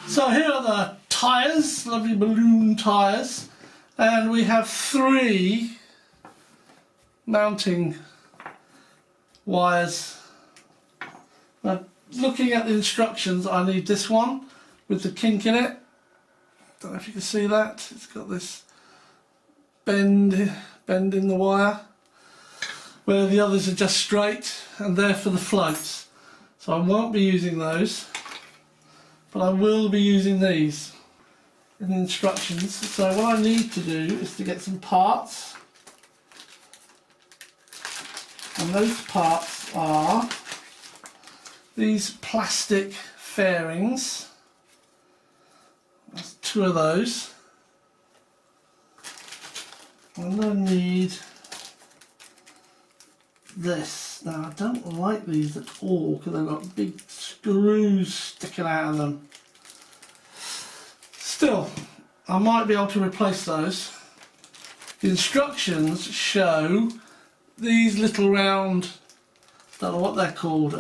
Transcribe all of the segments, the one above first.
So here are the tyres, lovely balloon tyres, and we have 3 mounting wires. Now, looking at the instructions, I need this one with the kink in it. Don't know if you can see that. It's got this bend in the wire, where the others are just straight, and they're for the floats. So I won't be using those, but I will be using these in the instructions. So what I need to do is to get some parts, and those parts are these plastic fairings. That's 2 of those. And I need this. Now I don't like these at all because they've got big screws sticking out of them. Still, I might be able to replace those. The instructions show these little round, don't know what they're called,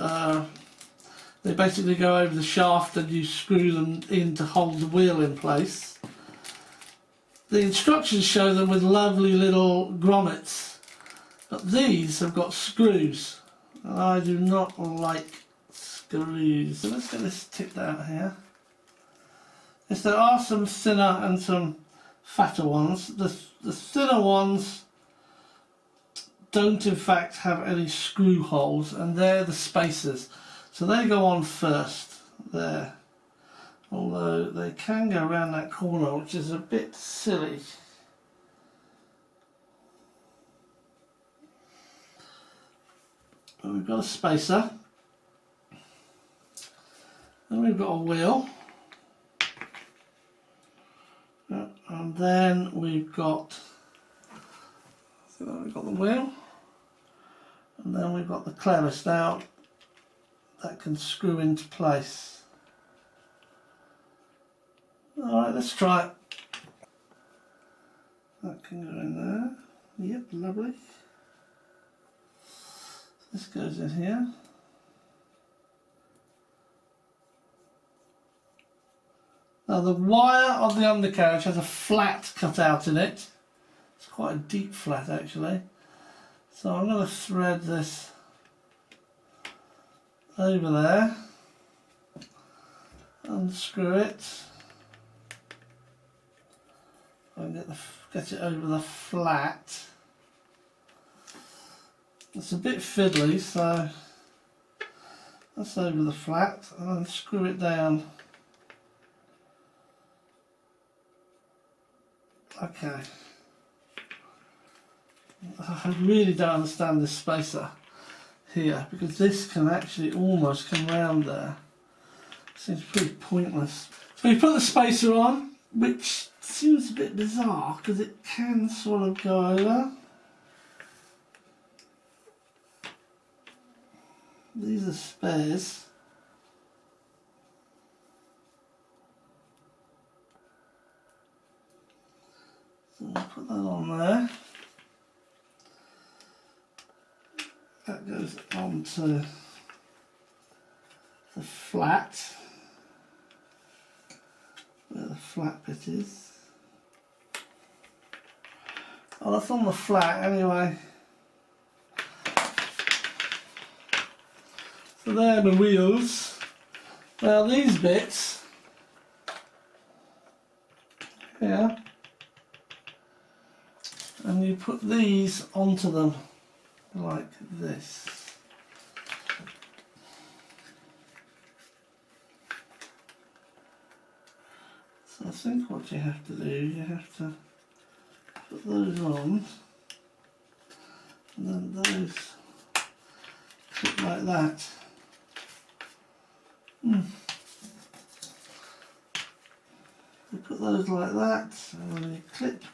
they basically go over the shaft and you screw them in to hold the wheel in place. The instructions show them with lovely little grommets, but these have got screws, and I do not like screws. So let's get this tipped out here. Yes, there are some thinner and some fatter ones. The thinner ones don't in fact have any screw holes, and they're the spacers. So they go on first, there. Although they can go around that corner, which is a bit silly. But we've got a spacer. Then we've got a wheel. And then we've got the wheel. And then we've got the clevis now that can screw into place. Alright, let's try it. That can go in there. Yep, lovely. This goes in here. Now the wire of the undercarriage has a flat cut out in it. It's quite a deep flat actually. So I'm going to thread this over there, unscrew it, and get it over the flat. It's a bit fiddly, so that's over the flat, and then screw it down. Okay. I really don't understand this spacer here, because this can actually almost come round there. Seems pretty pointless. So you put the spacer on, which seems a bit bizarre because it can sort of go over. These are spares. So I'll put that on there. That goes onto the flat, where the flat bit is. Oh, that's on the flat anyway. So there are the wheels. Now these bits here, and you put these onto them like this. So I think what you have to do, you have to put those on, and then those clip like that. You put those like that, and then you clip.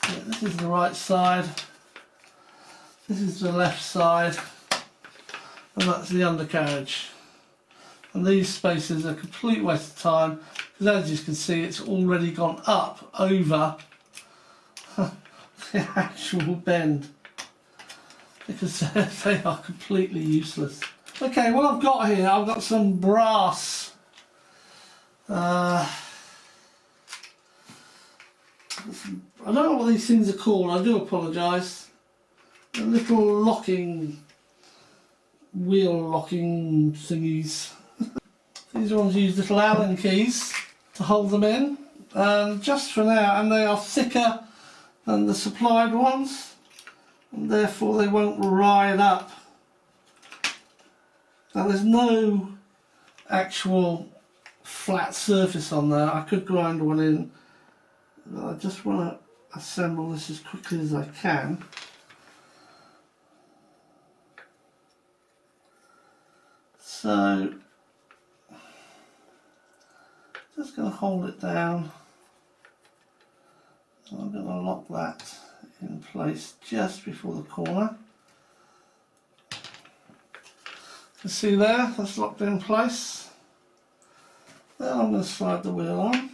So this is the right side. This is the left side, and that's the undercarriage. And these spaces are a complete waste of time, because as you can see it's already gone up over the actual bend, because they are completely useless. Okay, what I've got here, I've got some brass I don't know what these things are called, I do apologise. The little locking, wheel locking thingies. These ones use little Allen keys to hold them in, and just for now, and they are thicker than the supplied ones, and therefore they won't ride up. Now there's no actual flat surface on there. I could grind one in, but I just want to assemble this as quickly as I can. So just going to hold it down. I'm going to lock that in place just before the corner. You can see there, that's locked in place. Then I'm going to slide the wheel on.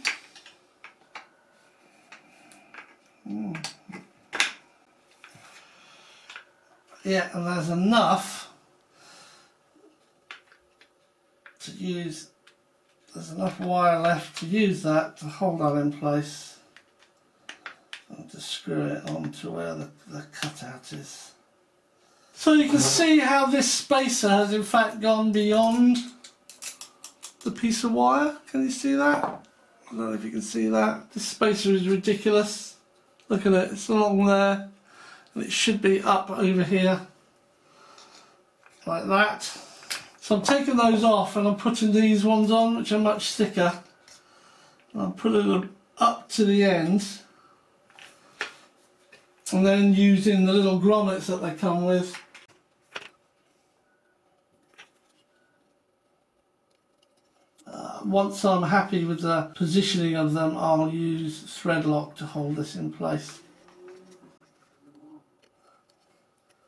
Yeah, and there's enough to use, there's enough wire left to use that to hold that in place. And to screw it onto where the cutout is. So you can see how this spacer has in fact gone beyond the piece of wire. Can you see that? I don't know if you can see that. This spacer is ridiculous. Look at it, it's along there. And it should be up over here. Like that. So I'm taking those off and I'm putting these ones on, which are much thicker. And I'm putting them up to the end. And then using the little grommets that they come with. Once I'm happy with the positioning of them, I'll use thread lock to hold this in place.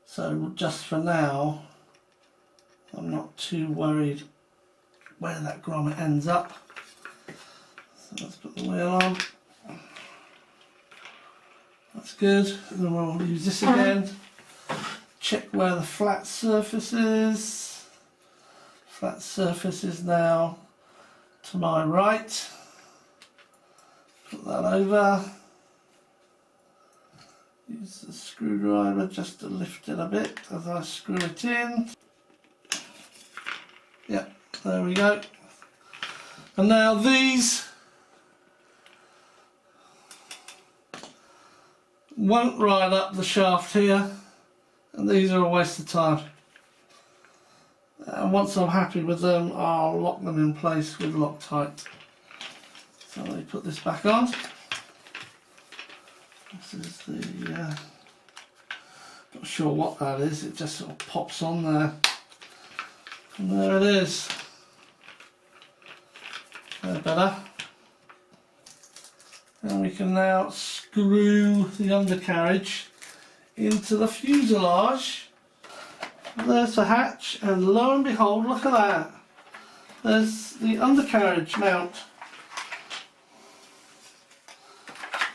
So just for now, I'm not too worried where that grommet ends up. So let's put the wheel on. That's good. And then we'll use this again. Check where the flat surface is. Flat surface is now to my right. Put that over. Use the screwdriver just to lift it a bit as I screw it in. Yep, there we go. And now these won't ride up the shaft here, and these are a waste of time. And once I'm happy with them, I'll lock them in place with Loctite. So let me put this back on. This is the, not sure what that is, it just sort of pops on there. And there it is. They're better. And we can now screw the undercarriage into the fuselage. There's the hatch, and lo and behold, look at that. There's the undercarriage mount.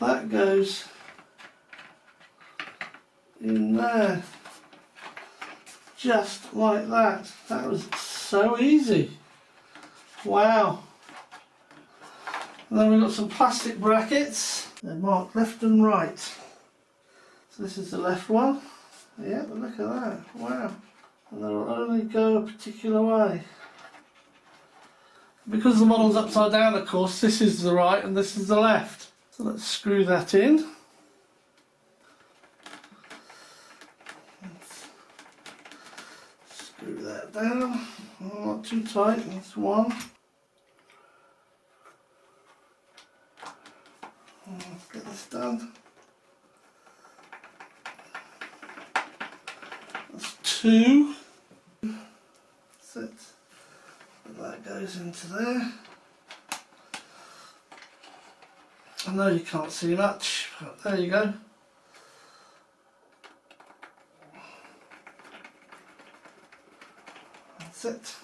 That goes in there. Just like that. That was so easy. Wow. And then we've got some plastic brackets. They're marked left and right. So this is the left one. Yeah, but look at that. Wow. And they'll only go a particular way. Because the model's upside down, of course, this is the right and this is the left. So let's screw that in. Screw that down. Oh, not too tight, that's one. Let's get this done. That's two. That's it. And that goes into there. I know you can't see much, but there you go. That's it.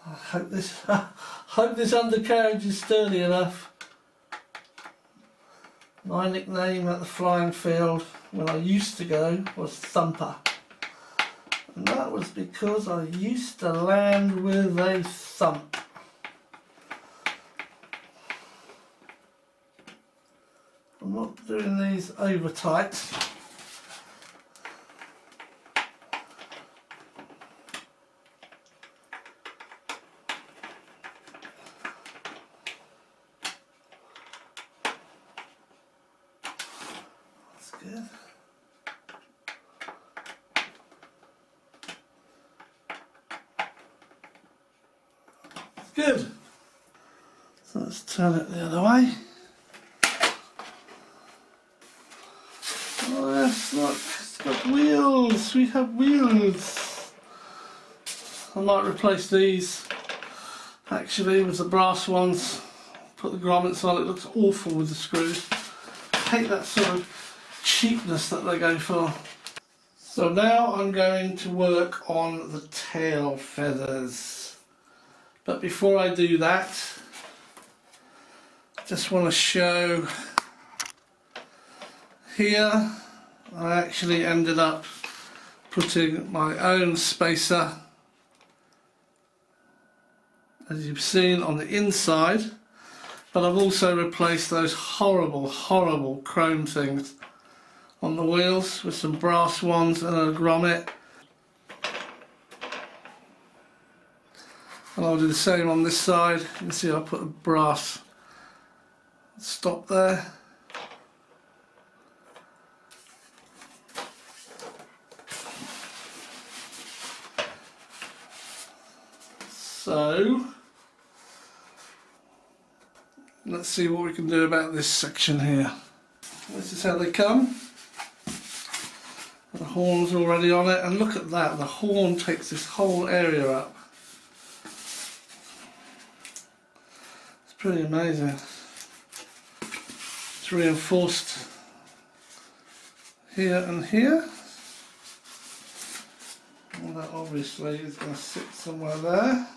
I hope this undercarriage is sturdy enough. My nickname at the flying field when I used to go was Thumper. And that was because I used to land with a thump. I'm not doing these over tight. That's good. Good. So let's turn it the other way. Oh yes, look, it's got wheels. We have wheels. I might replace these actually with the brass ones. Put the grommets on. It looks awful with the screws. I hate that sort of cheapness that they go for. So now I'm going to work on the tail feathers. But before I do that, I just want to show here I actually ended up putting my own spacer, as you've seen, on the inside, but I've also replaced those horrible chrome things on the wheels with some brass ones and a grommet. And I'll do the same on this side. You can see I put a brass stop there. So let's see what we can do about this section here. This is how they come. The horn's already on it, and look at that, the horn takes this whole area up. Pretty amazing. It's reinforced here and here. And that obviously is going to sit somewhere there.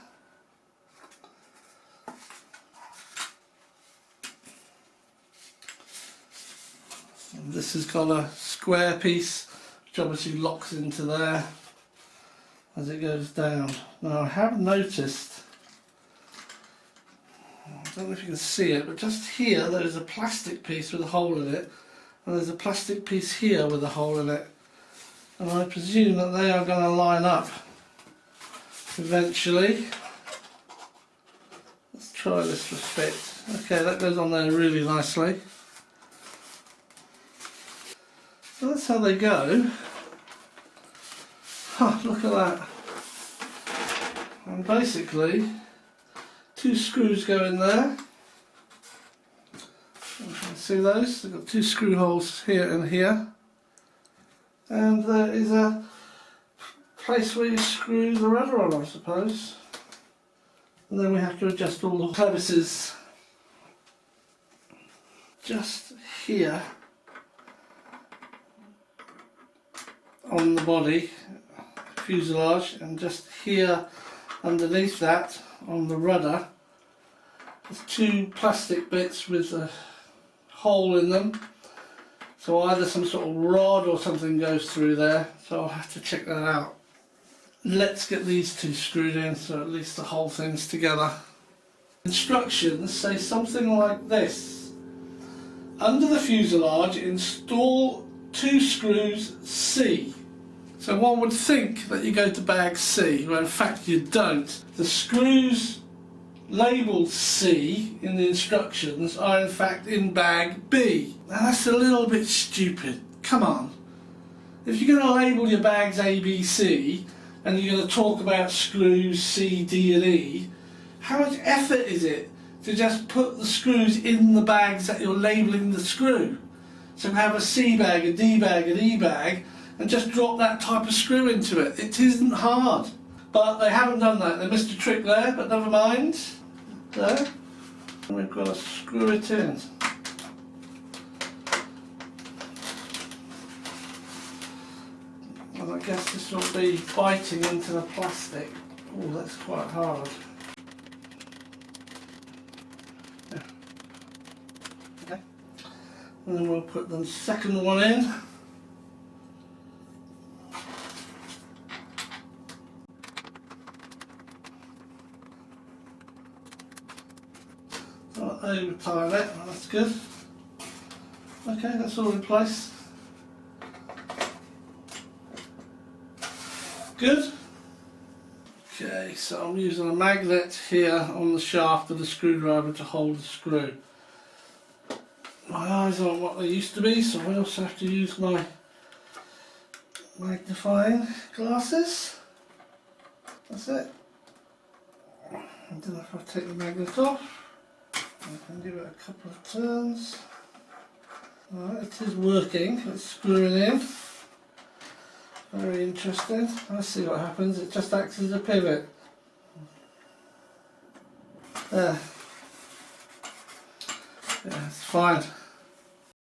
And this has got a square piece which obviously locks into there as it goes down. Now I have noticed, I don't know if you can see it, but just here there is a plastic piece with a hole in it, and there's a plastic piece here with a hole in it, and I presume that they are going to line up eventually. Let's try this for fit. Okay, that goes on there really nicely. So that's how they go. Huh, look at that. And basically two screws go in there. You can see those. They've got two screw holes here and here. And there is a place where you screw the rudder on, I suppose. And then we have to adjust all the crevices just here on the body fuselage, and just here underneath that on the rudder there's two plastic bits with a hole in them, so either some sort of rod or something goes through there, so I'll have to check that out. Let's get these two screwed in so at least the whole thing's together. Instructions say something like this: under the fuselage install two screws C. So one would think that you go to bag C, but in fact you don't. The screws labelled C in the instructions are in fact in bag B. Now that's a little bit stupid. Come on. If you're going to label your bags A, B, C, and you're going to talk about screws C, D and E, how much effort is it to just put the screws in the bags that you're labelling the screw? So have a C bag, a D bag, an E bag, and just drop that type of screw into it. It isn't hard. But they haven't done that. They missed a trick there, but never mind. There. And we've got to screw it in. And I guess this will be biting into the plastic. Oh, that's quite hard. Yeah. Okay. And then we'll put the second one in. over tied it, that's good. Okay, that's all in place. Good. Okay, so I'm using a magnet here on the shaft of the screwdriver to hold the screw. My eyes aren't what they used to be, so I also have to use my magnifying glasses. That's it. And then if I take the magnet off, I can give it a couple of turns. Alright, it is working, it's screwing in. Very interesting. Let's see what happens. It just acts as a pivot. There. Yeah, it's fine.